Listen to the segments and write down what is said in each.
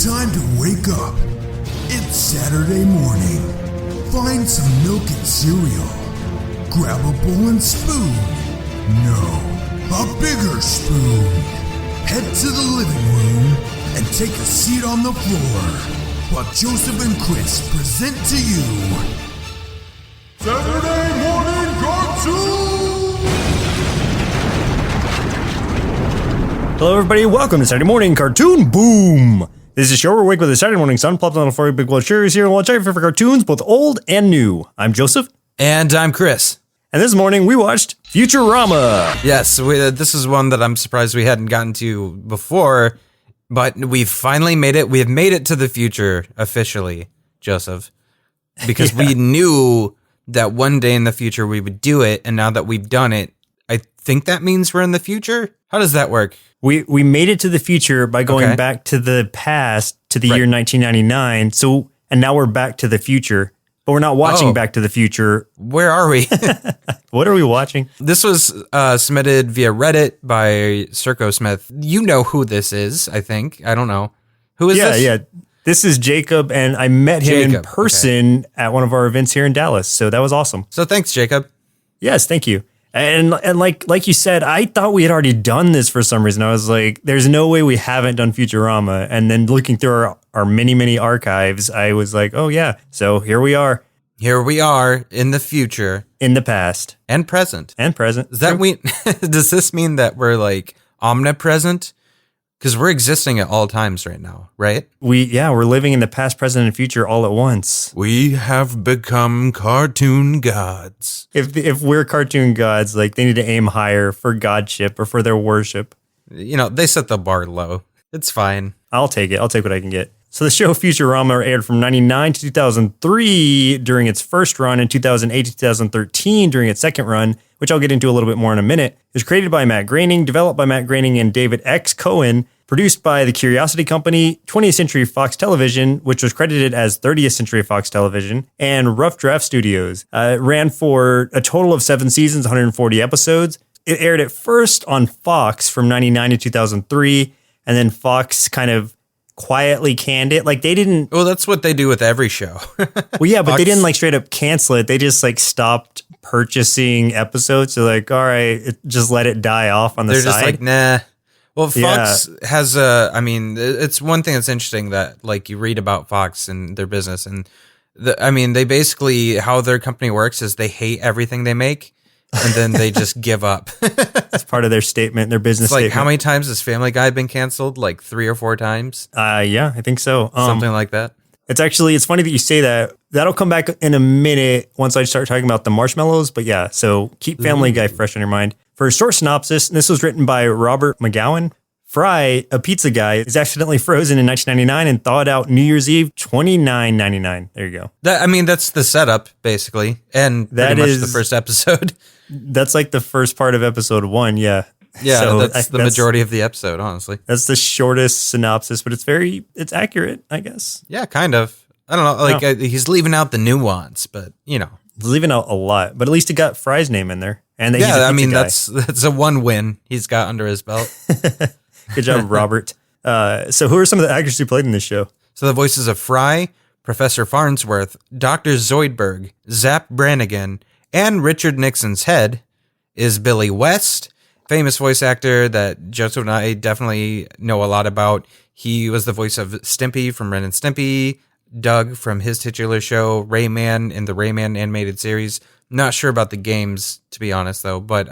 Time to wake up. It's Saturday morning. Find some milk and cereal. Grab a bowl and spoon. No, a bigger spoon. Head to the living room and take a seat on the floor while Joseph and Chris present to you Saturday Morning Cartoon! Hello everybody, welcome to Saturday Morning Cartoon Boom! This is a show where we wake with the Saturday morning sun, plops on a 40 big world series here and watch your favorite cartoons, both old and new. I'm Joseph. And I'm Chris. And this morning we watched Futurama. Yes, this is one that I'm surprised we hadn't gotten to before, but we've finally made it. We have made it to the future officially, Joseph, because we knew that one day in the future we would do it, and now that we've done it, I think that means we're in the future? How does that work? We made it to the future by going back to the past to the year 1999. And now we're back to the future, but we're not watching Back to the Future. Where are we? What are we watching? This was submitted via Reddit by Circo Smith. You know who this is, I think. I don't know. Who is this? Yeah. This is Jacob, and I met him in person at one of our events here in Dallas. So that was awesome. So thanks, Jacob. Yes, thank you. And like you said, I thought we had already done this for some reason. I was like, there's no way we haven't done Futurama. And then looking through our many archives, I was like, oh yeah. So here we are. Here we are in the future. In the past. And present. Does this mean that we're like omnipresent? Because we're existing at all times right now, right? We're living in the past, present, and future all at once. We have become cartoon gods. If we're cartoon gods, like they need to aim higher for godship or for their worship. You know, they set the bar low. It's fine. I'll take it. I'll take what I can get. So the show Futurama aired from 1999 to 2003 during its first run, and 2008 to 2013 during its second run, which I'll get into a little bit more in a minute. It was created by Matt Groening, developed by Matt Groening and David X. Cohen, produced by the Curiosity Company, 20th Century Fox Television, which was credited as 30th Century Fox Television, and Rough Draft Studios. It ran for a total of 7 seasons, 140 episodes. It aired at first on Fox from 99 to 2003, and then Fox kind of quietly canned it. Like they didn't. Well, that's what they do with every show. Well, yeah, but they didn't like straight up cancel it. They just like stopped purchasing episodes. So like, all right, just let it die off on the side. They're just like, nah. Well, Fox has it's one thing that's interesting that like you read about Fox and their business, and they basically, how their company works is they hate everything they make. And then they just give up. That's part of their statement, their business statement. How many times has Family Guy been canceled? Like 3 or 4 times? Yeah, I think so. Something like that. It's funny that you say that. That'll come back in a minute once I start talking about the marshmallows. But yeah, so keep Family Guy fresh on your mind. For a short synopsis, and this was written by Robert McGowan. Fry, a pizza guy, is accidentally frozen in 1999 and thawed out New Year's Eve, $29.99. There you go. That's the setup, basically. And that is the first episode. That's like the first part of episode 1, yeah. Yeah, so that's the majority of the episode, honestly. That's the shortest synopsis, but it's accurate, I guess. Yeah, kind of. I don't know, like he's leaving out the nuance, but you know. He's leaving out a lot, but at least he got Fry's name in there. And he's a pizza guy. That's a 1 win he's got under his belt. Good job, Robert. So who are some of the actors who played in this show? So the voices of Fry, Professor Farnsworth, Dr. Zoidberg, Zap Brannigan, and Richard Nixon's head is Billy West, famous voice actor that Joseph and I definitely know a lot about. He was the voice of Stimpy from Ren and Stimpy, Doug from his titular show, Rayman in the Rayman animated series. Not sure about the games, to be honest, though, but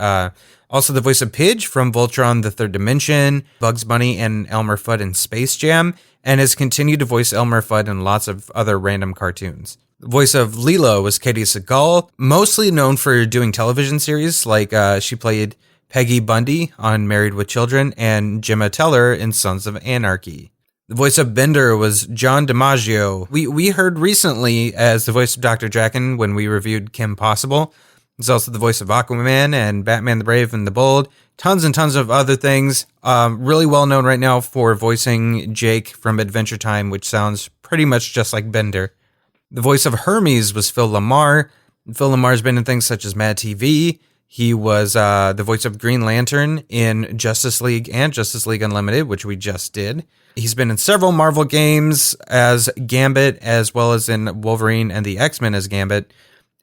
also the voice of Pidge from Voltron, The Third Dimension, Bugs Bunny, and Elmer Fudd in Space Jam, and has continued to voice Elmer Fudd in lots of other random cartoons. The voice of Leela was Katie Seagal, mostly known for doing television series, like she played Peggy Bundy on Married with Children and Gemma Teller in Sons of Anarchy. The voice of Bender was John DiMaggio. We heard recently as the voice of Dr. Draken when we reviewed Kim Possible. He's also the voice of Aquaman and Batman the Brave and the Bold. Tons and tons of other things. Really well known right now for voicing Jake from Adventure Time, which sounds pretty much just like Bender. The voice of Hermes was Phil Lamar. Phil Lamar's been in things such as Mad TV. He was the voice of Green Lantern in Justice League and Justice League Unlimited, which we just did. He's been in several Marvel games as Gambit, as well as in Wolverine and the X-Men as Gambit.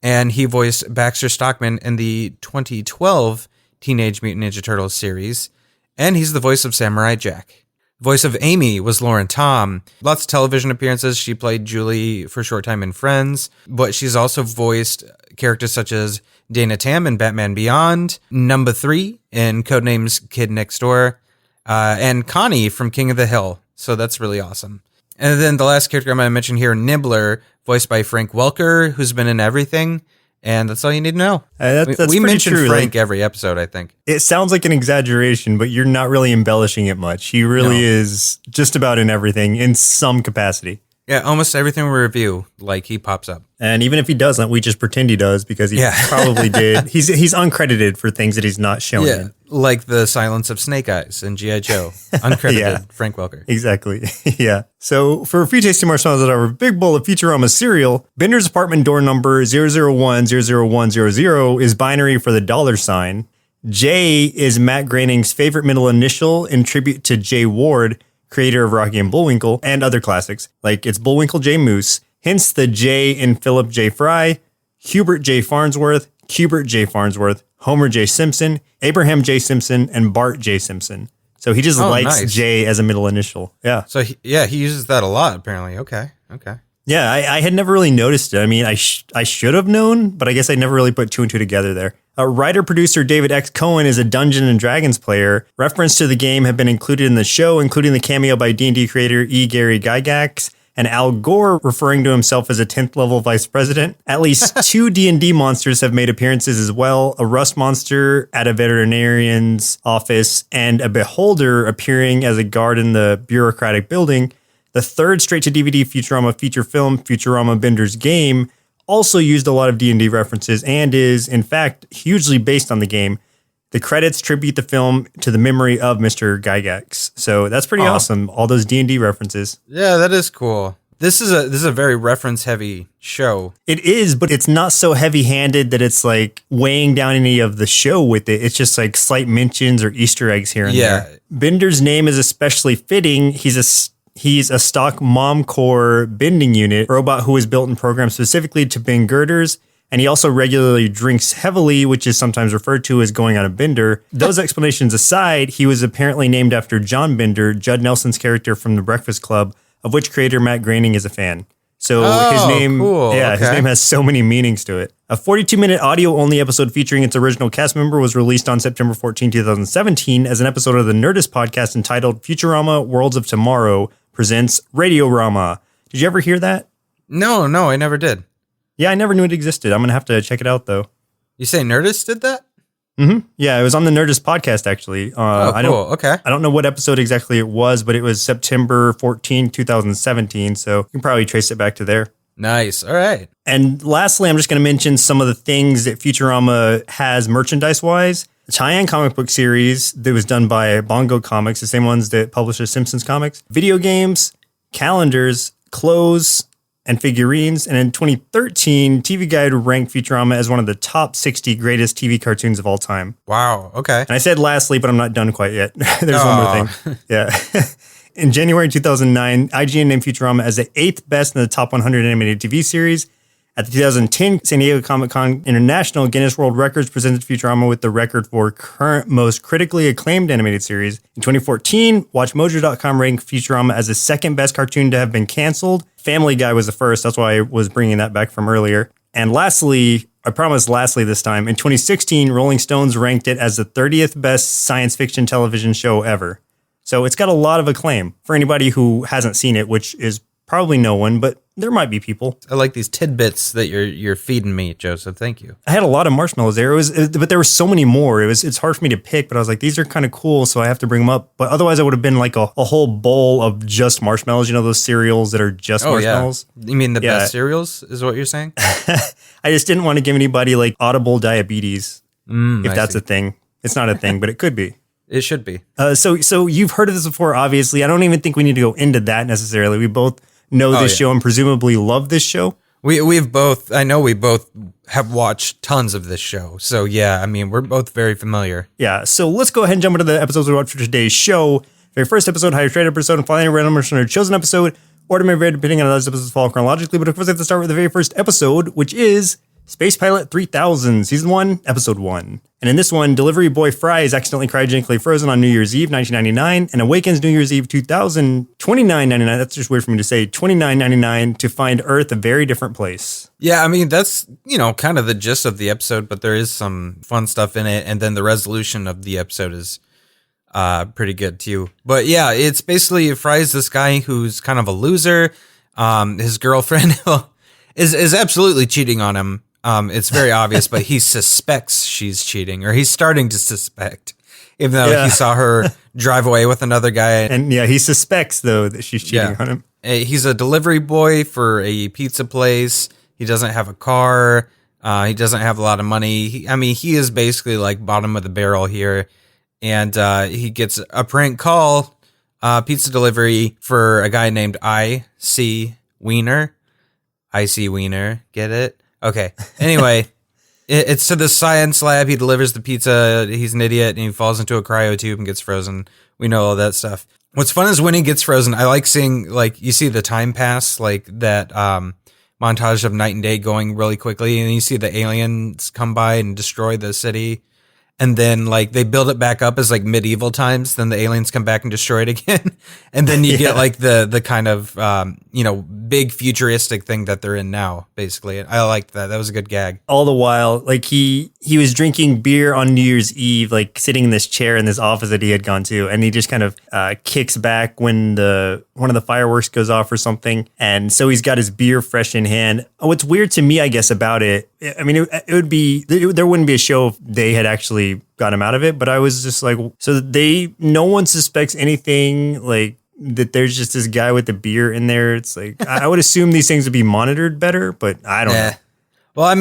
And he voiced Baxter Stockman in the 2012 Teenage Mutant Ninja Turtles series. And he's the voice of Samurai Jack. Voice of Amy was Lauren Tom. Lots of television appearances. She played Julie for a short time in Friends. But she's also voiced characters such as Dana Tam in Batman Beyond, Number 3 in Codenames Kid Next Door, and Connie from King of the Hill. So that's really awesome. And then the last character I'm going to mention here, Nibbler, voiced by Frank Welker, who's been in everything. And that's all you need to know. That's we mention true. Frank every episode, I think. It sounds like an exaggeration, but you're not really embellishing it much. He really is just about in everything in some capacity. Yeah, almost everything we review, like, he pops up. And even if he doesn't, we just pretend he does because he probably did. He's uncredited for things that he's not showing. Yeah, like the silence of Snake Eyes in G.I. Joe. Uncredited, Frank Welker. Exactly. Yeah. So for a few tasty marshmallows that are a big bowl of Futurama cereal, Bender's apartment door number 001-00100 is binary for the $. J is Matt Groening's favorite middle initial in tribute to Jay Ward, creator of Rocky and Bullwinkle and other classics, like it's Bullwinkle J. Moose, hence the J in Philip J. Fry, Hubert J. Farnsworth, Cubert J. Farnsworth, Homer J. Simpson, Abraham J. Simpson, and Bart J. Simpson. So he just likes J as a middle initial. Yeah. So he uses that a lot, apparently. Okay. Yeah, I had never really noticed it. I mean, I should have known, but I guess I never really put two and two together there. Writer-producer David X. Cohen is a Dungeons & Dragons player. Reference to the game have been included in the show, including the cameo by D&D creator E. Gary Gygax and Al Gore referring to himself as a 10th level vice president. At least two D&D monsters have made appearances as well, a rust monster at a veterinarian's office and a beholder appearing as a guard in the bureaucratic building. The third straight-to-DVD Futurama feature film, Futurama Bender's Game, also used a lot of D&D references and is, in fact, hugely based on the game. The credits tribute the film to the memory of Mr. Gygax. So that's pretty awesome, all those D&D references. Yeah, that is cool. This is a very reference-heavy show. It is, but it's not so heavy-handed that it's like weighing down any of the show with it. It's just like slight mentions or Easter eggs here and there. Bender's name is especially fitting. He's a stock Momcore bending unit robot who was built and programmed specifically to bend girders, and he also regularly drinks heavily, which is sometimes referred to as going on a bender. Those explanations aside, he was apparently named after John Bender, Judd Nelson's character from The Breakfast Club, of which creator Matt Groening is a fan. So his name, his name has so many meanings to it. A 42-minute audio-only episode featuring its original cast member was released on September 14, 2017 as an episode of the Nerdist podcast entitled Futurama Worlds of Tomorrow presents Radiorama. Did you ever hear that? No, I never did. Yeah, I never knew it existed. I'm going to have to check it out, though. You say Nerdist did that? Mm-hmm. Yeah, it was on the Nerdist podcast, actually. Cool. I don't know what episode exactly it was, but it was September 14, 2017, so you can probably trace it back to there. Nice. All right. And lastly, I'm just going to mention some of the things that Futurama has merchandise-wise. The tie-in comic book series that was done by Bongo Comics, the same ones that publish the Simpsons comics, video games, calendars, clothes, and figurines. And in 2013, TV Guide ranked Futurama as one of the top 60 greatest TV cartoons of all time. Wow. Okay. And I said lastly, but I'm not done quite yet. There's one more thing. Yeah. In January 2009, IGN named Futurama as the 8th best in the top 100 animated TV series. At the 2010 San Diego Comic-Con International, Guinness World Records presented Futurama with the record for current most critically acclaimed animated series. In 2014, WatchMojo.com ranked Futurama as the second best cartoon to have been canceled. Family Guy was the first. That's why I was bringing that back from earlier. And lastly, I promise lastly this time, in 2016, Rolling Stones ranked it as the 30th best science fiction television show ever. So it's got a lot of acclaim for anybody who hasn't seen it, which is probably no one, but there might be people. I like these tidbits that you're feeding me, Joseph. Thank you. I had a lot of marshmallows there. But there were so many more. It's hard for me to pick, but I was like, these are kind of cool, so I have to bring them up. But otherwise, I would have been like a whole bowl of just marshmallows. You know, those cereals that are just marshmallows? Yeah. You mean the best cereals is what you're saying? I just didn't want to give anybody like audible diabetes, if that's a thing. It's not a thing, but it could be. It should be. So you've heard of this before, obviously. I don't even think we need to go into that necessarily. We both know this show and presumably love this show. I know we both have watched tons of this show. So yeah, I mean, we're both very familiar. Yeah. So let's go ahead and jump into the episodes we watched for today's show. very first episode, highest rated episode, and finally a random chosen episode, or to be rated depending on how those episodes fall chronologically. But of course, I have to start with the very first episode, which is Space Pilot 3000, Season 1, Episode 1. And in this one, delivery boy Fry is accidentally cryogenically frozen on New Year's Eve, 1999, and awakens New Year's Eve 2000, 29.99. That's just weird for me to say, 29.99 to find Earth a very different place. Yeah, I mean, that's, kind of the gist of the episode, but there is some fun stuff in it. And then the resolution of the episode is pretty good too. But yeah, it's basically Fry's this guy who's kind of a loser. His girlfriend is absolutely cheating on him. It's very obvious, but he suspects she's cheating, or he's starting to suspect, even though he saw her drive away with another guy. And yeah, he suspects, though, that she's cheating on him. He's a delivery boy for a pizza place. He doesn't have a car. He doesn't have a lot of money. He is basically like bottom of the barrel here. And he gets a prank call, pizza delivery for a guy named I.C. Wiener. I.C. Wiener, get it? Okay. Anyway, it's to the science lab. He delivers the pizza. He's an idiot, and he falls into a cryo tube and gets frozen. We know all that stuff. What's fun is when he gets frozen, I like seeing, you see the time pass, that montage of night and day going really quickly, and you see the aliens come by and destroy the city. And then, they build it back up as, medieval times. Then the aliens come back and destroy it again. And then you get, the kind of, big futuristic thing that they're in now, basically. I liked that. That was a good gag. All the while, he was drinking beer on New Year's Eve, sitting in this chair in this office that he had gone to. And he just kind of kicks back when one of the fireworks goes off or something. And so he's got his beer fresh in hand. What's weird to me, I guess, about it, it would be, there wouldn't be a show if they had actually got him out of it, but I was just no one suspects anything, that there's just this guy with the beer in there. It's I would assume these things would be monitored better, but I don't know. Well,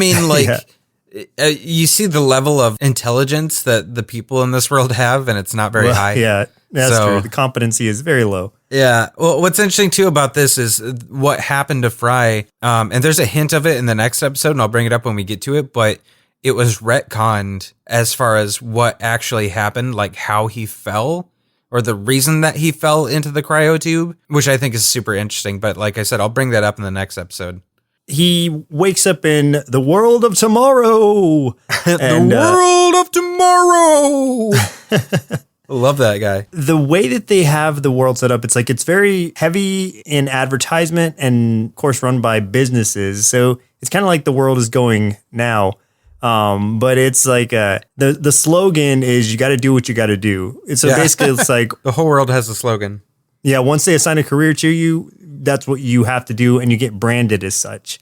you see the level of intelligence that the people in this world have, and it's not very high. Yeah, that's true. The competency is very low. Yeah. Well, what's interesting too about this is what happened to Fry. And there's a hint of it in the next episode, and I'll bring it up when we get to it, but it was retconned as far as what actually happened, how he fell, or the reason that he fell into the cryo tube, which I think is super interesting. But like I said, I'll bring that up in the next episode. He wakes up in the world of tomorrow. World of tomorrow. I love that guy. The way that they have the world set up, it's very heavy in advertisement and, of course, run by businesses. So it's kind of like the world is going now. But it's the slogan is you got to do what you got to do. So basically it's the whole world has a slogan. Yeah. Once they assign a career to you, that's what you have to do. And you get branded as such.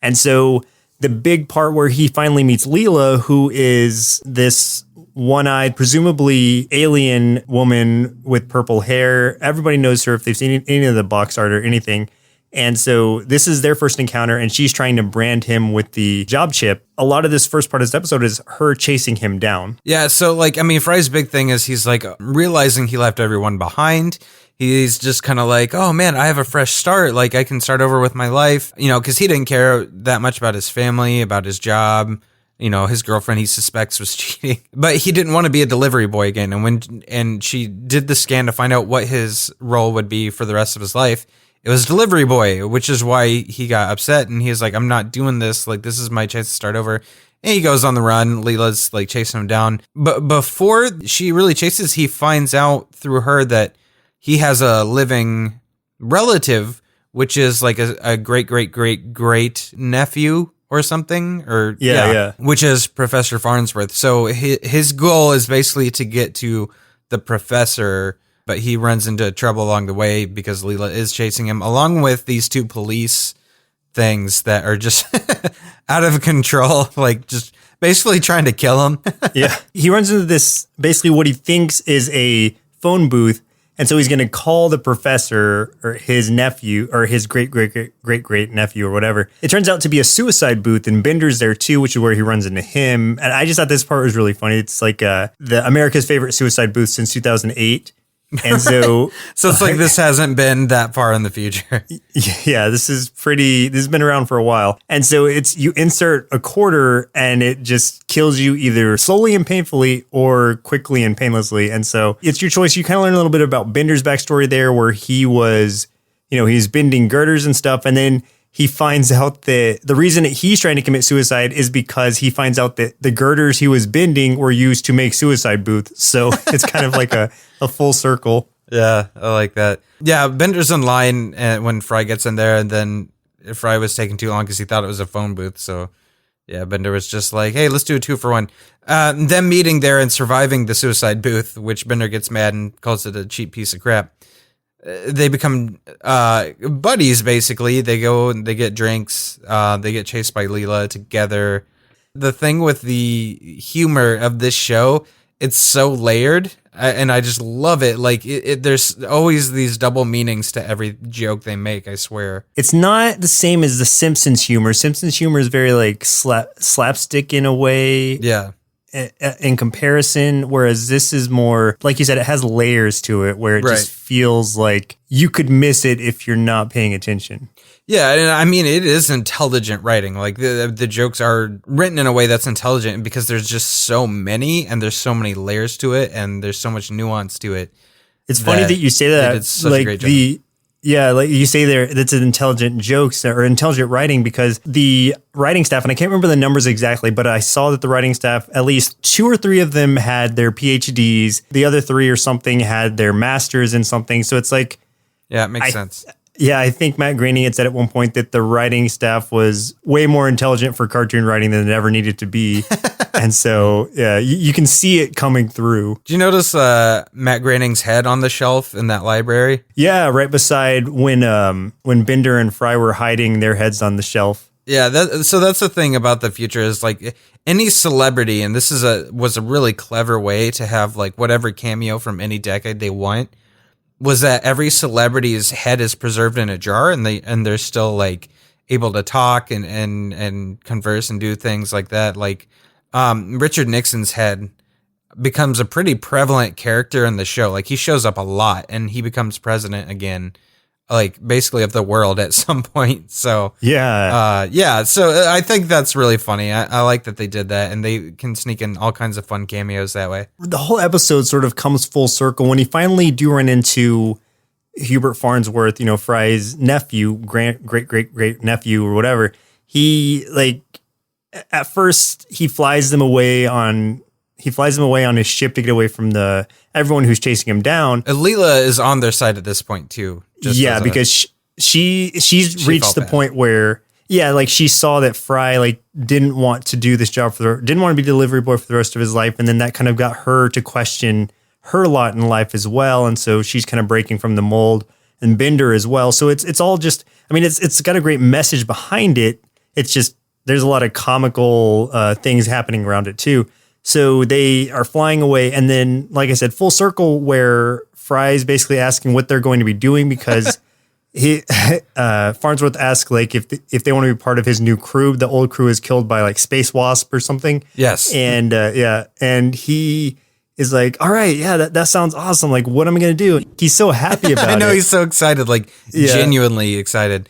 And so the big part where he finally meets Leela, who is this one-eyed, presumably alien woman with purple hair. Everybody knows her if they've seen any of the box art or anything. And so this is their first encounter, and she's trying to brand him with the job chip. A lot of this first part of this episode is her chasing him down. Yeah, so Fry's big thing is he's realizing he left everyone behind. He's just kind of oh man, I have a fresh start. I can start over with my life, because he didn't care that much about his family, about his job. His girlfriend he suspects was cheating, but he didn't want to be a delivery boy again. And she did the scan to find out what his role would be for the rest of his life. It was delivery boy, which is why he got upset. And he's I'm not doing this. This is my chance to start over. And he goes on the run. Leela's chasing him down. But before she really chases, he finds out through her that he has a living relative, which is a great nephew or something. Or yeah, which is Professor Farnsworth. So his goal is basically to get to the professor, but he runs into trouble along the way because Leela is chasing him, along with these two police things that are just out of control, just basically trying to kill him. Yeah. He runs into this, basically what he thinks is a phone booth. And so he's going to call the professor or his nephew or his great nephew or whatever. It turns out to be a suicide booth, and Bender's there too, which is where he runs into him. And I just thought this part was really funny. It's the America's favorite suicide booth since 2008. And so, So it's like this hasn't been that far in the future. yeah, this has been around for a while. And so you insert a quarter and it just kills you either slowly and painfully or quickly and painlessly. And so it's your choice. You kind of learn a little bit about Bender's backstory there, where he was, he's bending girders and stuff. And then he finds out that the reason that he's trying to commit suicide is because he finds out that the girders he was bending were used to make suicide booths. So it's kind of like a full circle. Yeah, I like that. Yeah, Bender's in line when Fry gets in there, and then Fry was taking too long because he thought it was a phone booth. So yeah, Bender was just like, hey, let's do a 2-for-1. Them meeting there and surviving the suicide booth, which Bender gets mad and calls it a cheap piece of crap. They become buddies, basically. They go and they get drinks. They get chased by Leela together. The thing with the humor of this show, it's so layered, and I just love it. Like, there's always these double meanings to every joke they make, I swear. It's not the same as the Simpsons humor. Simpsons humor is very, like, slapstick in a way. Yeah. In comparison, whereas this is more, like you said, it has layers to it where it just feels like you could miss it if you're not paying attention. Yeah, and I mean, it is intelligent writing. Like, the jokes are written in a way that's intelligent because there's just so many and there's so many layers to it and there's so much nuance to it. It's funny that you say that. It's such a great job. Yeah, like you say there, that's an intelligent jokes or intelligent writing, because the writing staff, and I can't remember the numbers exactly, but I saw that the writing staff, at least 2 or 3 of them had their PhDs. The other 3 or something had their masters in something. So it's like, yeah, it makes sense. Yeah, I think Matt Groening had said at one point that the writing staff was way more intelligent for cartoon writing than it ever needed to be. And so, yeah, you can see it coming through. Did you notice Matt Groening's head on the shelf in that library? Yeah, right beside when Bender and Fry were hiding their heads on the shelf. Yeah, so that's the thing about the future is, like, any celebrity, and this was a really clever way to have, like, whatever cameo from any decade they want, was that every celebrity's head is preserved in a jar, and they're still, like, able to talk and converse and do things like that. Like, Richard Nixon's head becomes a pretty prevalent character in the show. Like, he shows up a lot, and he becomes president again, like, basically of the world at some point. So yeah. So I think that's really funny. I like that they did that, and they can sneak in all kinds of fun cameos that way. The whole episode sort of comes full circle when you finally do run into Hubert Farnsworth, Fry's nephew, great nephew or whatever. He, like, at first he flies them away on his ship to get away from everyone who's chasing him down. Leela is on their side at this point too. Because she's reached the point where, like, she saw that Fry, like, didn't want to do this job didn't want to be delivery boy for the rest of his life, and then that kind of got her to question her lot in life as well, and so she's kind of breaking from the mold, and Bender as well. So it's all just, I mean, it's got a great message behind it. It's just there's a lot of comical things happening around it too. So they are flying away, and then, like I said, full circle where Fry's basically asking what they're going to be doing, because Farnsworth asks, like, if they want to be part of his new crew. The old crew is killed by, like, Space Wasp or something. Yes. And and he is like, all right, yeah, that sounds awesome. Like, what am I going to do? He's so happy about it. I know, he's so excited, like, genuinely excited,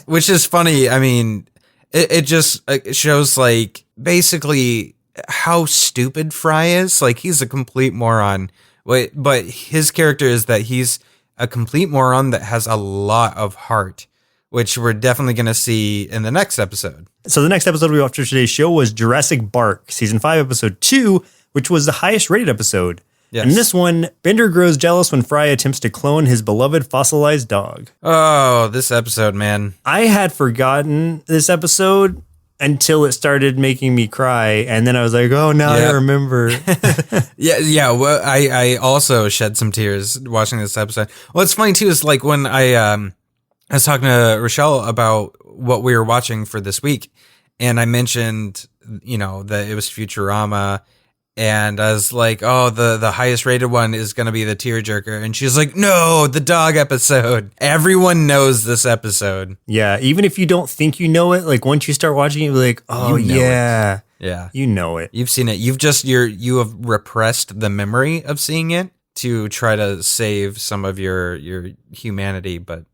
which is funny. I mean, it just shows, like, basically how stupid Fry is. Like, he's a complete moron. But his character is that he's a complete moron that has a lot of heart, which we're definitely going to see in the next episode. So the next episode we watched for today's show was Jurassic Bark, Season 5, Episode 2, which was the highest rated episode. Yes. And in this one, Bender grows jealous when Fry attempts to clone his beloved fossilized dog. Oh, this episode, man. I had forgotten this episode until it started making me cry, and then I was like, oh, now I remember. Yeah. Well, I also shed some tears watching this episode. What's funny too is, like, when I was talking to Rochelle about what we were watching for this week, and I mentioned, that it was Futurama, and I was like, oh, the highest rated one is going to be the tearjerker. And she's like, no, the dog episode. Everyone knows this episode. Yeah, even if you don't think you know it, like, once you start watching it, you're like, oh, yeah. Yeah. You know it. You've seen it. You have repressed the memory of seeing it to try to save some of your humanity, but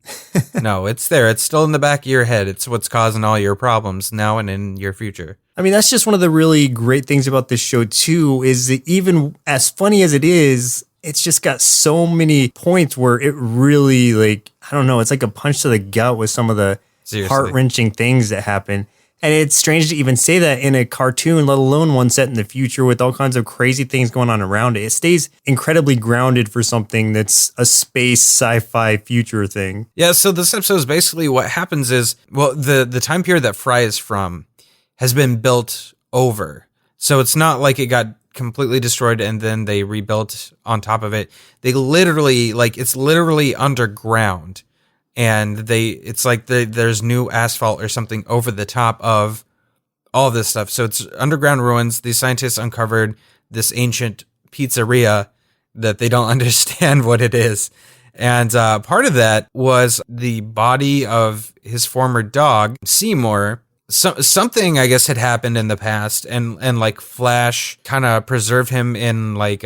no, it's there. It's still in the back of your head. It's what's causing all your problems now and in your future. I mean, that's just one of the really great things about this show too, is that even as funny as it is, it's just got so many points where it really, like, I don't know, it's like a punch to the gut with some of the heart-wrenching things that happen. And it's strange to even say that in a cartoon, let alone one set in the future with all kinds of crazy things going on around it. It stays incredibly grounded for something that's a space sci-fi future thing. Yeah, so this episode is basically what happens is, well, the time period that Fry is from has been built over. So it's not like it got completely destroyed and then they rebuilt on top of it. They literally, like, it's literally underground. And it's like there's new asphalt or something over the top of all this stuff. So it's underground ruins. These scientists uncovered this ancient pizzeria that they don't understand what it is. And part of that was the body of his former dog, Seymour. Something, I guess, had happened in the past. And like Flash kind of preserved him in like...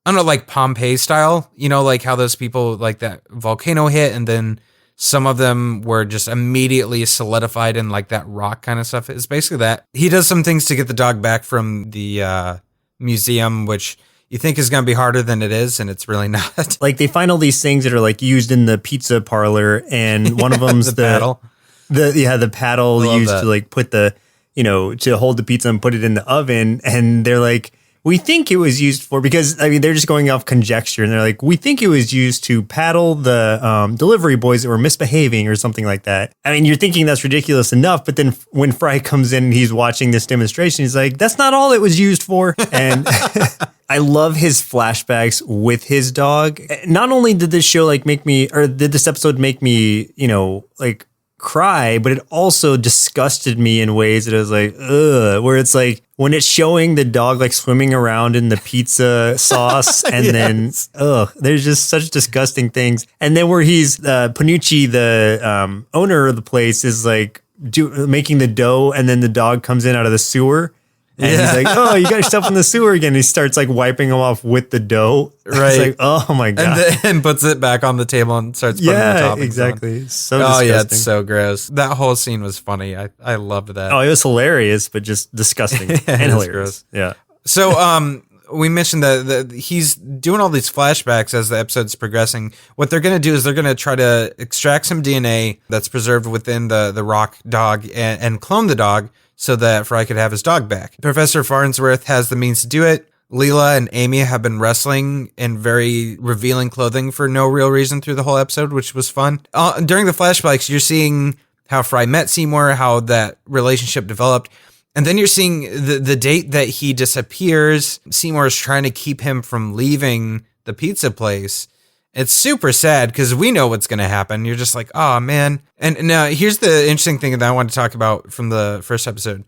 I don't know, like Pompeii style, you know, like how those people, like that volcano hit and then some of them were just immediately solidified in like that rock kind of stuff. It's basically that. He does some things to get the dog back from the museum, which you think is going to be harder than it is, and it's really not. Like they find all these things that are like used in the pizza parlor, and one of them's the paddle. The paddle used to like put the, you know, to hold the pizza and put it in the oven, and they're like, we think it was used for, because, I mean, they're just going off conjecture, and they're like, we think it was used to paddle the delivery boys that were misbehaving or something like that. I mean, you're thinking that's ridiculous enough, but then when Fry comes in and he's watching this demonstration, he's like, that's not all it was used for. And I love his flashbacks with his dog. Not only did this show like did this episode make me, you know, like cry, but it also disgusted me in ways that I was like, ugh, where it's like when it's showing the dog like swimming around in the pizza sauce and then, there's just such disgusting things. And then where he's, Panucci, the owner of the place, is like making the dough, and then the dog comes in out of the sewer. And he's like, oh, you got yourself in the sewer again. And he starts like wiping him off with the dough. Right. It's like, oh my God. And then puts it back on the table and starts putting the toppings on. Exactly. So disgusting. Yeah, it's so gross. That whole scene was funny. I loved that. Oh, it was hilarious, but just disgusting and hilarious. Gross. Yeah. So, we mentioned that he's doing all these flashbacks as the episode's progressing. What they're going to do is they're going to try to extract some DNA that's preserved within the rock dog and clone the dog so that Fry could have his dog back. Professor Farnsworth has the means to do it. Leela and Amy have been wrestling in very revealing clothing for no real reason through the whole episode, which was fun. During the flashbacks, you're seeing how Fry met Seymour, how that relationship developed. And then you're seeing the date that he disappears. Seymour is trying to keep him from leaving the pizza place. It's super sad because we know what's going to happen. You're just like, oh, man. And now here's the interesting thing that I want to talk about from the first episode.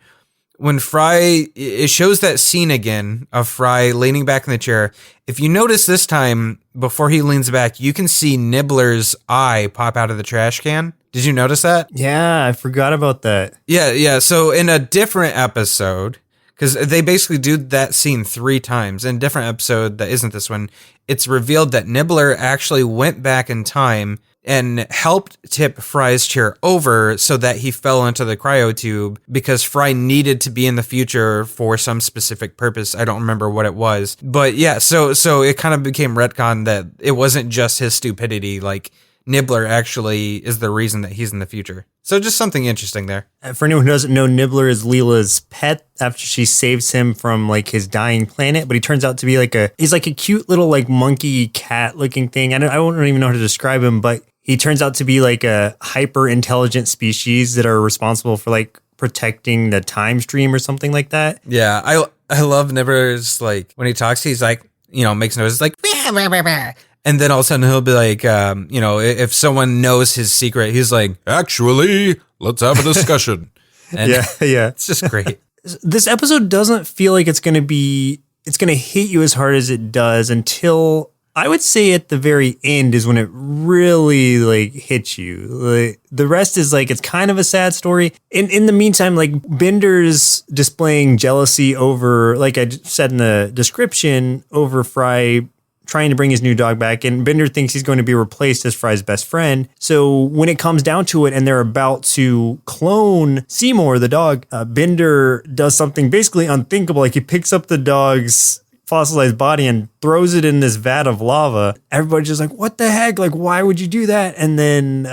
When Fry, it shows that scene again of Fry leaning back in the chair. If you notice this time, before he leans back, you can see Nibbler's eye pop out of the trash can. Did you notice that? Yeah, I forgot about that. Yeah. So in a different episode, because they basically do that scene 3 times. In a different episode that isn't this one, it's revealed that Nibbler actually went back in time and helped tip Fry's chair over so that he fell into the cryo tube because Fry needed to be in the future for some specific purpose. I don't remember what it was. But yeah, so it kind of became retcon that it wasn't just his stupidity. Like, Nibbler actually is the reason that he's in the future. So just something interesting there. For anyone who doesn't know, Nibbler is Leela's pet after she saves him from like his dying planet, but he turns out to be he's like a cute little like monkey cat looking thing. I don't even know how to describe him, but he turns out to be like a hyper intelligent species that are responsible for like protecting the time stream or something like that. Yeah, I love Nibbler's, like, when he talks, he's like, you know, makes noises like, bah, bah, bah, bah. And then all of a sudden he'll be like, you know, if someone knows his secret, he's like, actually, let's have a discussion. And yeah. It's just great. This episode doesn't feel like it's going to hit you as hard as it does until I would say at the very end is when it really like hits you. Like, the rest is like, it's kind of a sad story. In the meantime, like Bender's displaying jealousy over, like I said in the description, over Fry trying to bring his new dog back, and Bender thinks he's going to be replaced as Fry's best friend. So when it comes down to it and they're about to clone Seymour, the dog, Bender does something basically unthinkable. Like he picks up the dog's fossilized body and throws it in this vat of lava. Everybody's just like, what the heck? Like, why would you do that? And then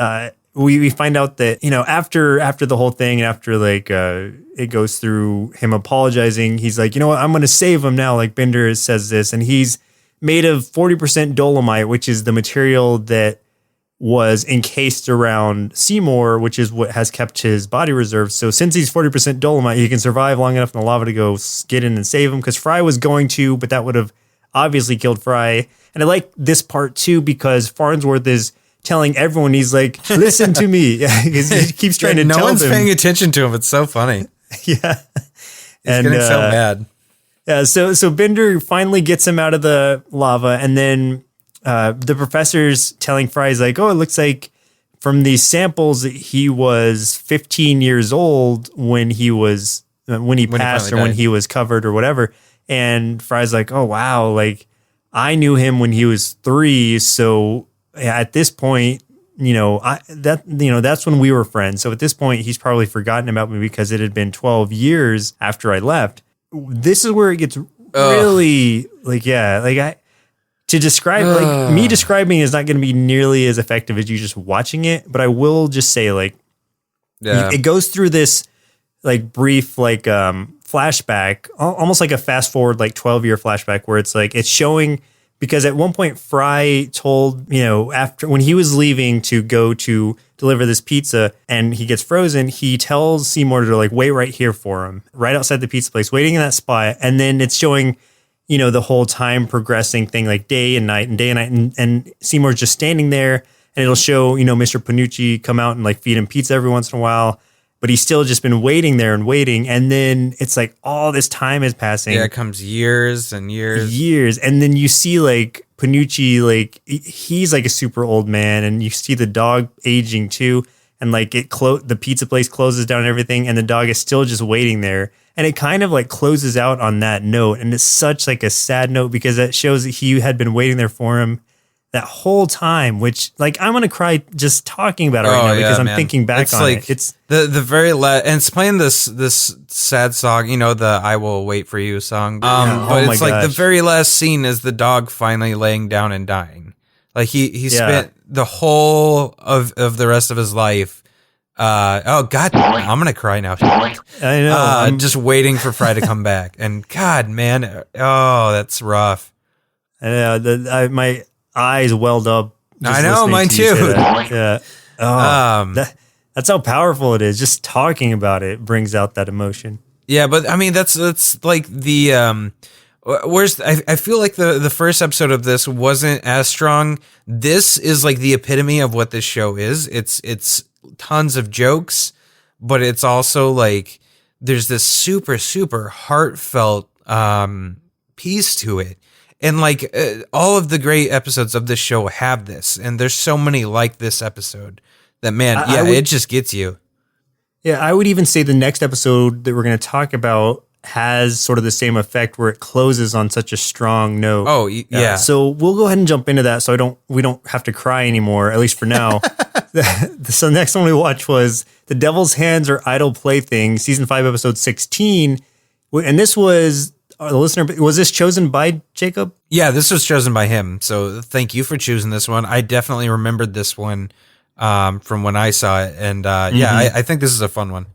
we find out that, after the whole thing, and after like it goes through him apologizing, he's like, you know what, I'm going to save him now. Like Bender says this, and he's made of 40% dolomite, which is the material that was encased around Seymour, which is what has kept his body reserve. So since he's 40% dolomite, he can survive long enough in the lava to go get in and save him, because Fry was going to, but that would have obviously killed Fry. And I like this part too, because Farnsworth is telling everyone, he's like, listen to me. He keeps trying to tell them. No one's paying attention to him. It's so funny. Yeah. He's getting so mad. Yeah, so Bender finally gets him out of the lava, and then the professor's telling Fry, he's like, oh, it looks like from these samples that he was 15 years old when he passed, or when he was covered or whatever. And Fry's like, oh wow, like I knew him when he was 3, so at this point, that's when we were friends. So at this point, he's probably forgotten about me because it had been 12 years after I left. This is where it gets really to describe, like me describing is not going to be nearly as effective as you just watching it. But I will just say, like, it goes through this like brief, like, flashback, almost like a fast forward, like 12-year flashback, where it's like, it's showing, because at one point Fry told, after when he was leaving to go to deliver this pizza and he gets frozen, he tells Seymour to like wait right here for him, right outside the pizza place, waiting in that spot. And then it's showing, the whole time progressing thing, like day and night. And Seymour's just standing there, and it'll show, Mr. Panucci come out and like feed him pizza every once in a while. But he's still just been waiting there and waiting. And then it's like all this time is passing. Yeah, it comes years and years. Years. And then you see like Panucci, like he's like a super old man. And you see the dog aging too. And like the pizza place closes down and everything. And the dog is still just waiting there. And it kind of like closes out on that note. And it's such like a sad note, because that shows that he had been waiting there for him that whole time, which like I'm gonna cry just talking about it right now, because I'm thinking back on it. It's the very last, and it's playing this sad song, the "I Will Wait for You" song. But it's like the very last scene is the dog finally laying down and dying. Like he spent the whole of the rest of his life. Oh God, I'm gonna cry now. I know. I'm just waiting for Fry to come back, and God, man, that's rough. I know my eyes welled up. I know, mine too. Yeah. That's how powerful it is. Just talking about it brings out that emotion. Yeah, but I mean, that's like the I feel like the first episode of this wasn't as strong. This is like the epitome of what this show is. It's tons of jokes, but it's also like there's this super, super heartfelt piece to it. And like all of the great episodes of this show have this, and there's so many like this episode that, man, it just gets you. Yeah, I would even say the next episode that we're going to talk about has sort of the same effect, where it closes on such a strong note. Oh, yeah. So we'll go ahead and jump into that, so we don't have to cry anymore, at least for now. So the next one we watched was The Devil's Hands Are Idle Playthings, season 5, episode 16, and this was. The listener, was this chosen by Jacob? Yeah, this was chosen by him. So thank you for choosing this one. I definitely remembered this one from when I saw it. And I think this is a fun one.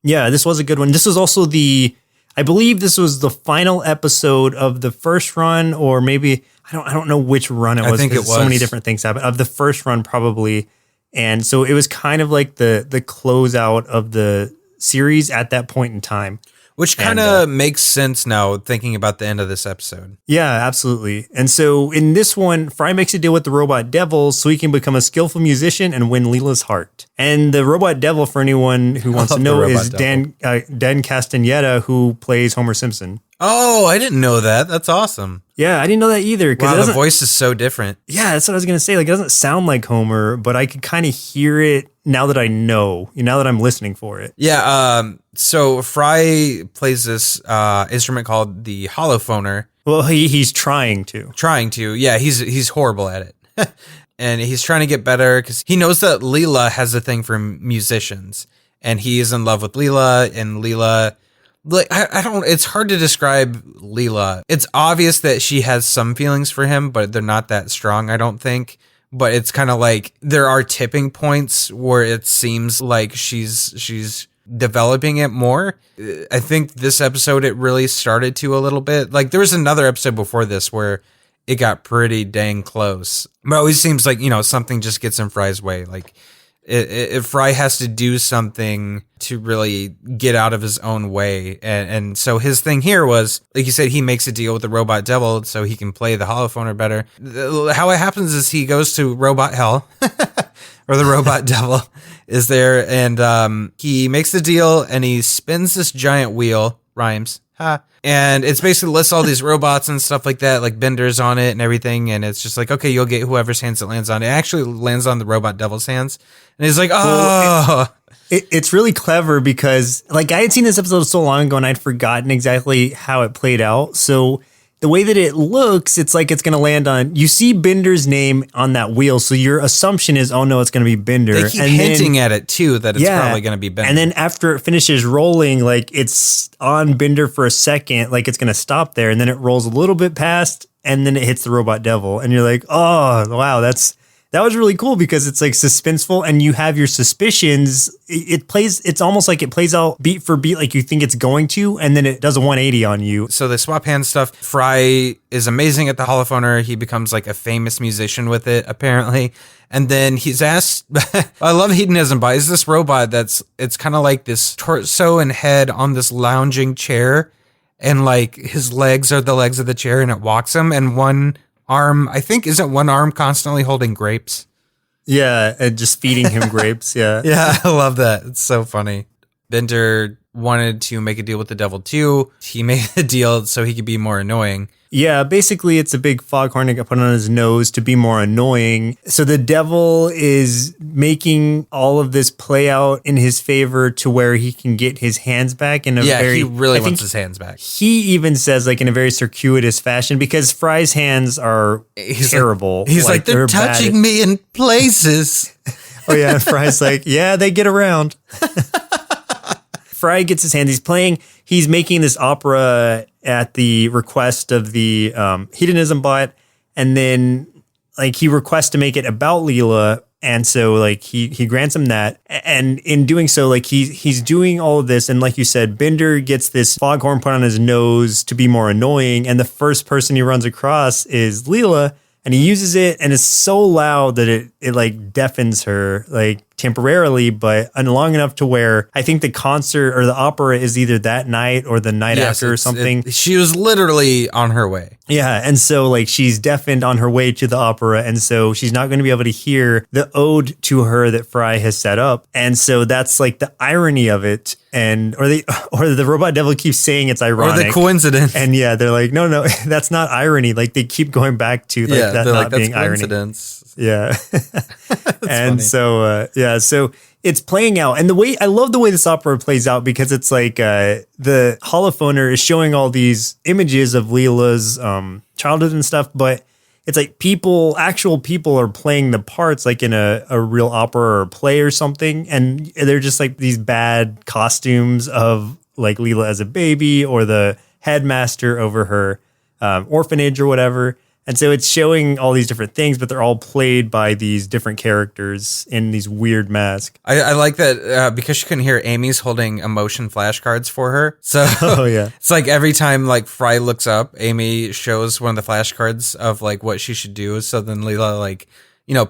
Yeah, this was a good one. This was also I believe this was the final episode of the first run, or maybe, I don't know which run it was. I think it was. So many different things happened. Of the first run, probably. And so it was kind of like the closeout of the series at that point in time. Which kind of makes sense now, thinking about the end of this episode. Yeah, absolutely. And so in this one, Fry makes a deal with the robot devil so he can become a skillful musician and win Leela's heart. And the robot devil, for anyone who wants to know, is Dan Castaneda, who plays Homer Simpson. Oh, I didn't know that. That's awesome. Yeah, I didn't know that either. Wow, the voice is so different. Yeah, that's what I was going to say. Like, it doesn't sound like Homer, but I could kind of hear it now that I know, now that I'm listening for it. Yeah, so Fry plays this instrument called the holophoner. Well, he's trying to. Yeah, he's horrible at it. And he's trying to get better because he knows that Leela has a thing for musicians. And he is in love with Leela, and Leela... Like I don't. It's hard to describe Leela. It's obvious that she has some feelings for him, but they're not that strong, I don't think. But it's kind of like there are tipping points where it seems like she's developing it more. I think this episode it really started to a little bit. Like there was another episode before this where it got pretty dang close. But it always seems like something just gets in Fry's way. Like. If Fry has to do something to really get out of his own way. And so his thing here was, like you said, he makes a deal with the robot devil so he can play the holophoner better. How it happens is he goes to robot hell, or the robot devil is there, and he makes the deal and he spins this giant wheel, rhymes, and it's basically lists all these robots and stuff like that, like Bender's on it and everything. And it's just like, okay, you'll get whoever's hands it lands on. It actually lands on the robot devil's hands. And he's like, oh. It's really clever because like I had seen this episode so long ago and I'd forgotten exactly how it played out. So the way that it looks, it's like it's going to land on, you see Bender's name on that wheel. So your assumption is, oh no, it's going to be Bender. They keep hinting at it too, that it's probably going to be Bender. And then after it finishes rolling, like it's on Bender for a second, like it's going to stop there. And then it rolls a little bit past and then it hits the robot devil. And you're like, oh, wow, that was really cool because it's like suspenseful and you have your suspicions. It's almost like it plays out beat for beat like you think it's going to, and then it does a 180 on you. So they swap hand stuff. Fry is amazing at the holophoner. He becomes like a famous musician with it, apparently. And then he's asked, I love hedonism, but is this robot it's kind of like this torso and head on this lounging chair, and like his legs are the legs of the chair and it walks him, and one arm, I think, isn't one arm constantly holding grapes? Yeah, and just feeding him grapes. Yeah. Yeah, I love that. It's so funny. Bender wanted to make a deal with the devil too. He made a deal so he could be more annoying. Yeah, basically it's a big foghorn that got put on his nose to be more annoying. So the devil is making all of this play out in his favor to where he can get his hands back in a very... Yeah, he really wants his hands back. He even says like in a very circuitous fashion because Fry's hands are terrible. He's like they're touching me in places. Oh yeah, Fry's like, yeah, they get around. Fry gets his hands. He's making this opera at the request of the hedonism bot, and then like he requests to make it about Leela, and so like he grants him that, and in doing so, like he's doing all of this, and like you said, Bender gets this foghorn put on his nose to be more annoying, and the first person he runs across is Leela. And he uses it, and it's so loud that it like deafens her, like temporarily, but long enough to where I think the concert or the opera is either that night or the night after or something. She was literally on her way. Yeah, and so like she's deafened on her way to the opera, and so she's not going to be able to hear the ode to her that Fry has set up, and so that's like the irony of it. And or the robot devil keeps saying it's ironic, or the coincidence, and yeah, they're like, no, that's not irony. Like they keep going back to like that not being coincidence. Irony. Yeah, and funny. So it's playing out, and I love the way this opera plays out because it's like the holophoner is showing all these images of Leela's childhood and stuff, but it's like actual people are playing the parts like in a real opera or play or something. And they're just like these bad costumes of like Leela as a baby or the headmaster over her orphanage or whatever. And so it's showing all these different things, but they're all played by these different characters in these weird masks. I like that because she couldn't hear, Amy's holding emotion flashcards for her. So it's like every time like Fry looks up, Amy shows one of the flashcards of like what she should do. So then Leela like,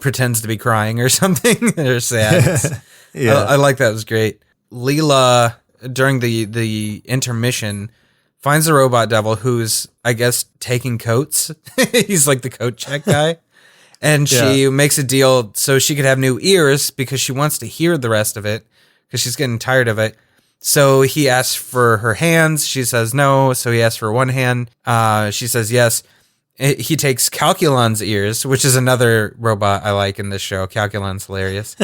pretends to be crying or something or sad. Yeah. I like that. It was great. Leela, during the intermission, finds the robot devil who's, I guess, taking coats. He's like the coat check guy. And she makes a deal so she could have new ears because she wants to hear the rest of it because she's getting tired of it. So he asks for her hands. She says no. So he asks for one hand. She says yes. He takes Calculon's ears, which is another robot I like in this show. Calculon's hilarious.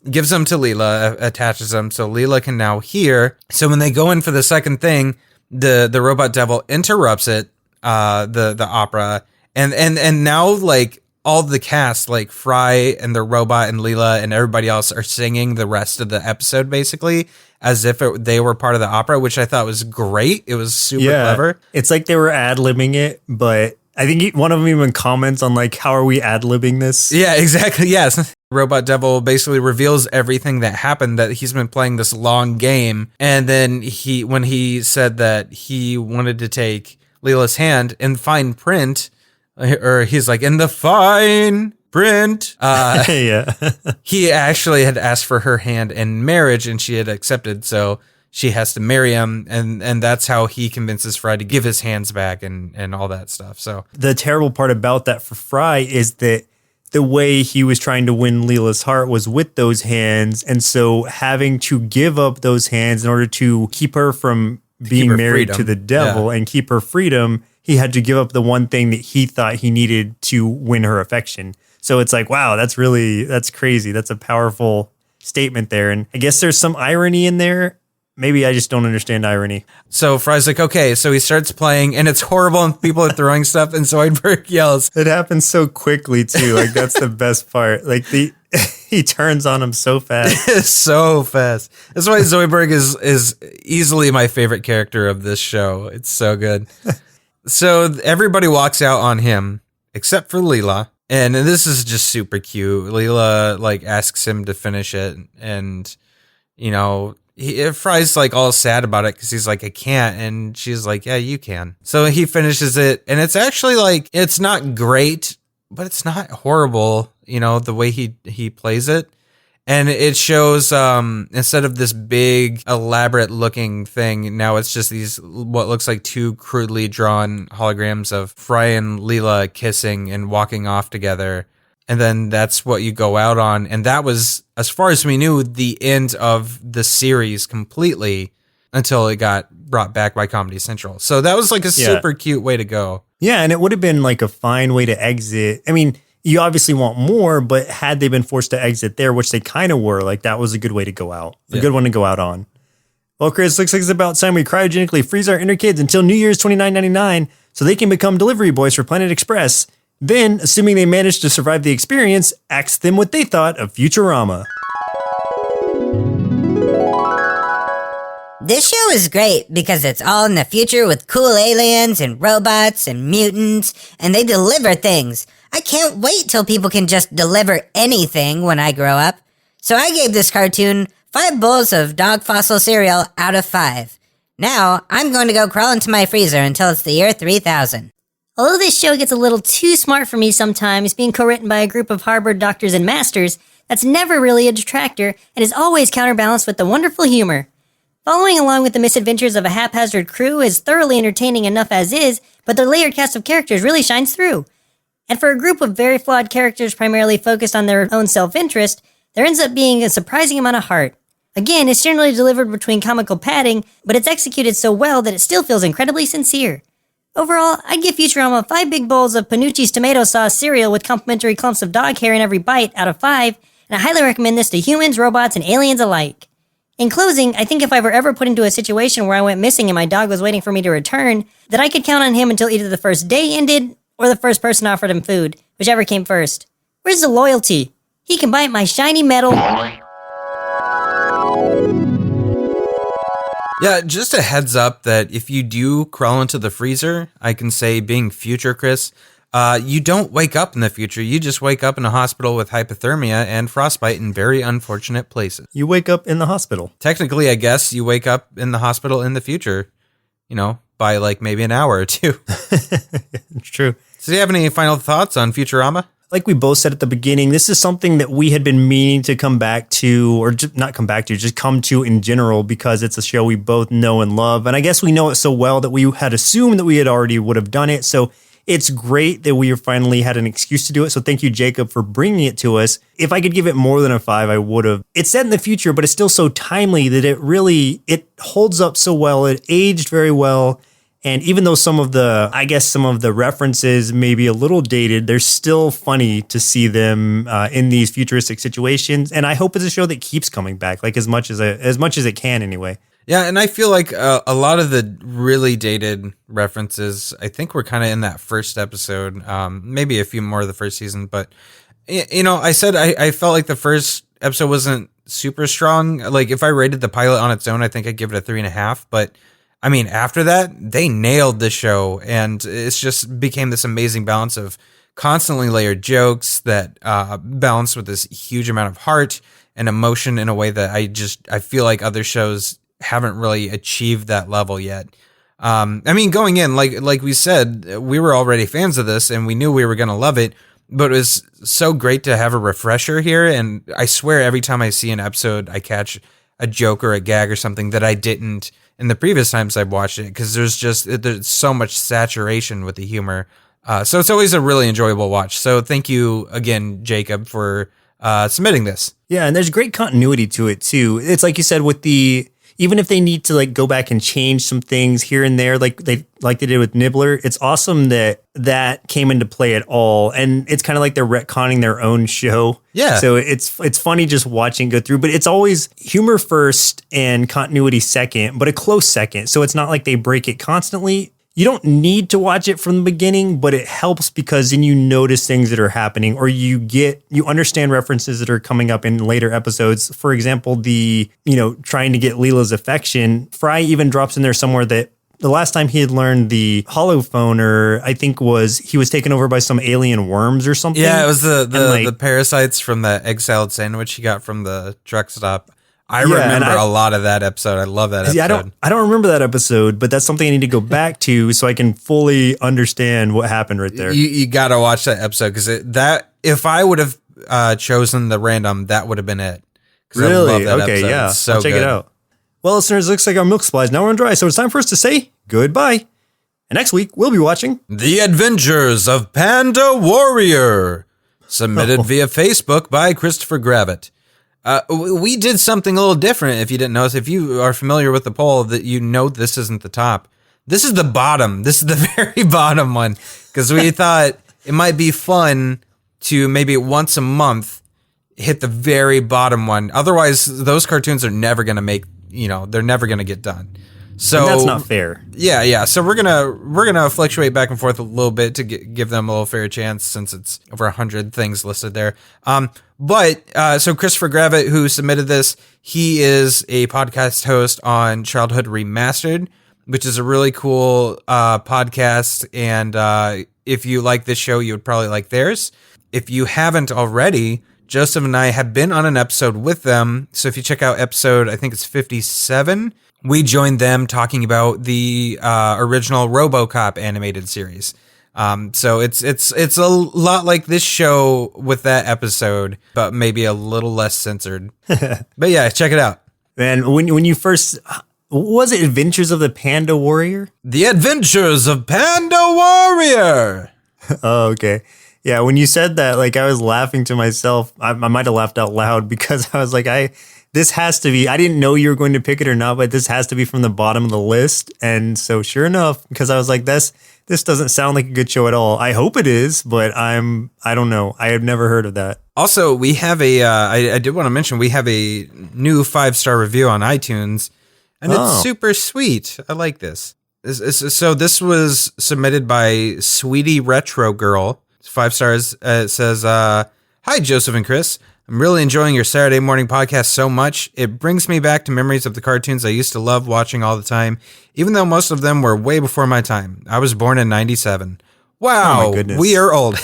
Gives them to Leela, attaches them so Leela can now hear. So when they go in for the second thing, the robot devil interrupts it, the opera, and now like all the cast, like Fry and the robot and Leela and everybody else are singing the rest of the episode basically as if they were part of the opera, which I thought was great. It was super clever. It's like they were ad-libbing it, but I think one of them even comments on like, how are we ad-libbing this? Yeah, exactly. Yes. Robot Devil basically reveals everything that happened, that he's been playing this long game. And then when he said that he wanted to take Leela's hand in fine print, or he's like, in the fine print. Yeah. He actually had asked for her hand in marriage and she had accepted. So she has to marry him. And that's how he convinces Fry to give his hands back and all that stuff. So the terrible part about that for Fry is that the way he was trying to win Leela's heart was with those hands. And so having to give up those hands in order to keep her from being married to the devil and keep her freedom, he had to give up the one thing that he thought he needed to win her affection. So it's like, wow, that's crazy. That's a powerful statement there. And I guess there's some irony in there. Maybe I just don't understand irony. So Fry's like, okay, so he starts playing and it's horrible and people are throwing stuff and Zoidberg yells. It happens so quickly too. Like that's the best part. Like he turns on him so fast. So fast. That's why Zoidberg is easily my favorite character of this show. It's so good. So everybody walks out on him except for Leela. And this is just super cute. Leela like asks him to finish it and you know, Fry's like all sad about it because he's like, I can't. And she's like, yeah, you can. So he finishes it. And it's actually like, it's not great, but it's not horrible, you know, the way he plays it. And it shows, instead of this big, elaborate looking thing, now it's just these, what looks like two crudely drawn holograms of Fry and Leela kissing and walking off together. And then that's what you go out on. And that was, as far as we knew, the end of the series completely until it got brought back by Comedy Central. So that was like a super cute way to go. Yeah, and it would have been like a fine way to exit. I mean, you obviously want more, but had they been forced to exit there, which they kind of were, like that was a good way to go out. A good one to go out on. Well, Chris, looks like it's about time we cryogenically freeze our inner kids until New Year's $29.99 so they can become delivery boys for Planet Express. Then, assuming they managed to survive the experience, ask them what they thought of Futurama. This show is great because it's all in the future with cool aliens and robots and mutants, and they deliver things. I can't wait till people can just deliver anything when I grow up. So I gave this cartoon 5 bowls of dog fossil cereal out of 5. Now, I'm going to go crawl into my freezer until it's the year 3000. Although this show gets a little too smart for me sometimes, being co-written by a group of Harvard doctors and masters, that's never really a detractor and is always counterbalanced with the wonderful humor. Following along with the misadventures of a haphazard crew is thoroughly entertaining enough as is, but their layered cast of characters really shines through. And for a group of very flawed characters primarily focused on their own self-interest, there ends up being a surprising amount of heart. Again, it's generally delivered between comical padding, but it's executed so well that it still feels incredibly sincere. Overall, I'd give Futurama 5 big bowls of Panucci's tomato sauce cereal with complimentary clumps of dog hair in every bite out of 5, and I highly recommend this to humans, robots, and aliens alike. In closing, I think if I were ever put into a situation where I went missing and my dog was waiting for me to return, that I could count on him until either the first day ended or the first person offered him food, whichever came first. Where's the loyalty? He can bite my shiny metal. Yeah, just a heads up that if you do crawl into the freezer, I can say being future Chris, you don't wake up in the future. You just wake up in a hospital with hypothermia and frostbite in very unfortunate places. You wake up in the hospital. Technically, I guess you wake up in the hospital in the future, you know, by like maybe an hour or two. It's true. So do you have any final thoughts on Futurama? Like we both said at the beginning, this is something that we had been meaning to come back to, or just not come back to, just come to in general, because it's a show we both know and love. And I guess we know it so well that we had assumed that we had already would have done it. So it's great that we finally had an excuse to do it. So thank you, Jacob, for bringing it to us. If I could give it more than a 5, I would have. It's set in the future, but it's still so timely that it holds up so well. It aged very well. And even though some of the references may be a little dated, they're still funny to see them in these futuristic situations. And I hope it's a show that keeps coming back, like as much as it can anyway. Yeah, and I feel like a lot of the really dated references, I think we're kind of in that first episode, maybe a few more of the first season. But, I said I felt like the first episode wasn't super strong. Like if I rated the pilot on its own, I think I'd give it a 3.5. But I mean, after that, they nailed the show, and it's just became this amazing balance of constantly layered jokes that balanced with this huge amount of heart and emotion in a way that I feel like other shows haven't really achieved that level yet. I mean, going in, like we said, we were already fans of this, and we knew we were going to love it, but it was so great to have a refresher here, and I swear every time I see an episode, I catch a joke or a gag or something that I didn't in the previous times I've watched it, because there's so much saturation with the humor. So it's always a really enjoyable watch. So thank you again, Jacob, for submitting this. Yeah, and there's great continuity to it too. It's like you said, even if they need to like go back and change some things here and there, like they did with Nibbler, it's awesome that came into play at all. And it's kind of like they're retconning their own show. Yeah. So it's funny just watching go through, but it's always humor first and continuity second, but a close second. So it's not like they break it constantly. You don't need to watch it from the beginning, but it helps because then you notice things that are happening, or you understand references that are coming up in later episodes. For example, trying to get Leela's affection. Fry even drops in there somewhere that the last time he had learned the holophoner, I think he was taken over by some alien worms or something. Yeah, it was the parasites from the egg salad sandwich he got from the truck stop. I remember a lot of that episode. I love that episode. I don't remember that episode, but that's something I need to go back to so I can fully understand what happened right there. You got to watch that episode, because if I would have chosen the random, that would have been it. Really? I love that okay, episode. yeah. So I'll check it out. Well, listeners, looks like our milk supply is now run dry, so it's time for us to say goodbye. And next week, we'll be watching The Adventures of Panda Warrior, submitted via Facebook by Christopher Gravitt. We did something a little different, if you didn't notice. If you are familiar with the poll, that this isn't the top. This is the bottom. This is the very bottom one, because we thought it might be fun to maybe once a month hit the very bottom one. Otherwise, those cartoons are never going to they're never going to get done. So and that's not fair. Yeah. So we're gonna fluctuate back and forth a little bit to give them a little fair chance, since it's over 100 things listed there. So Christopher Gravitt, who submitted this, he is a podcast host on Childhood Remastered, which is a really cool podcast. And if you like this show, you would probably like theirs. If you haven't already, Joseph and I have been on an episode with them. So if you check out episode, I think it's 57. We joined them talking about the original RoboCop animated series. So it's a lot like this show with that episode, but maybe a little less censored. But yeah, check it out. And when you first, was it Adventures of the Panda Warrior? The Adventures of Panda Warrior. Oh, okay. Yeah, when you said that, like I was laughing to myself. I might have laughed out loud because I was like, this has to be, I didn't know you were going to pick it or not, but this has to be from the bottom of the list. And so sure enough, because I was like, this doesn't sound like a good show at all. I hope it is, but I don't know. I have never heard of that. Also, we have I did want to mention, we have a new 5-star review on iTunes, and it's super sweet. I like this. So this was submitted by Sweetie Retro Girl. It's 5 stars. It says, hi, Joseph and Chris. I'm really enjoying your Saturday morning podcast so much. It brings me back to memories of the cartoons I used to love watching all the time, even though most of them were way before my time. I was born in 97. Wow, oh my goodness. We are old.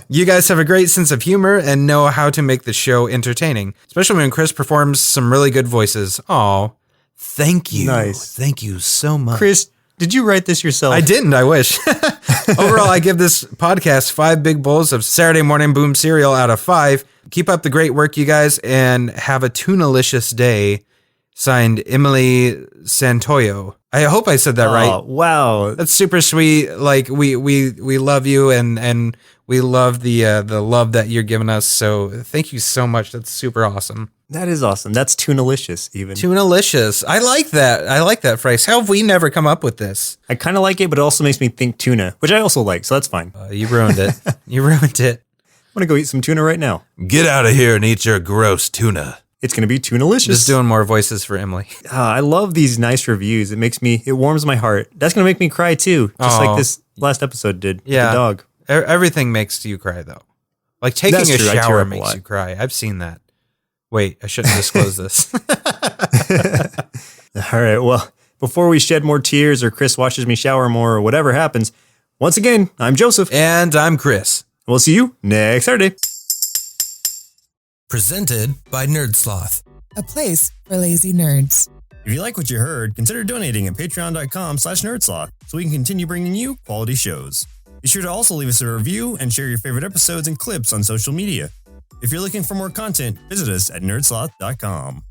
You guys have a great sense of humor and know how to make the show entertaining, especially when Chris performs some really good voices. Aw, thank you. Nice. Thank you so much. Chris, did you write this yourself? I didn't. I wish. Overall, I give this podcast 5 big bowls of Saturday morning boom cereal out of 5. Keep up the great work, you guys, and have a tunalicious day. Signed, Emily Santoyo. I hope I said that right. Wow. That's super sweet. Like we love you and we love the love that you're giving us. So thank you so much. That's super awesome. That is awesome. That's Tunalicious even. Tunalicious. I like that. I like that phrase. How have we never come up with this? I kind of like it, but it also makes me think tuna, which I also like. So that's fine. You ruined it. You ruined it. I'm going to go eat some tuna right now. Get out of here and eat your gross tuna. It's going to be Tunalicious. Just doing more voices for Emily. I love these nice reviews. It warms my heart. That's going to make me cry too. Just like this last episode did. Yeah. With the dog. Everything makes you cry though. Like taking That's a true. I tear shower up a makes lot. you cry. I've seen that. Wait, I shouldn't disclose this. All right. Well, before we shed more tears or Chris watches me shower more or whatever happens, once again, I'm Joseph. And I'm Chris. We'll see you next Saturday. Presented by Nerdsloth. A place for lazy nerds. If you like what you heard, consider donating at patreon.com/nerdsloth so we can continue bringing you quality shows. Be sure to also leave us a review and share your favorite episodes and clips on social media. If you're looking for more content, visit us at nerdsloth.com.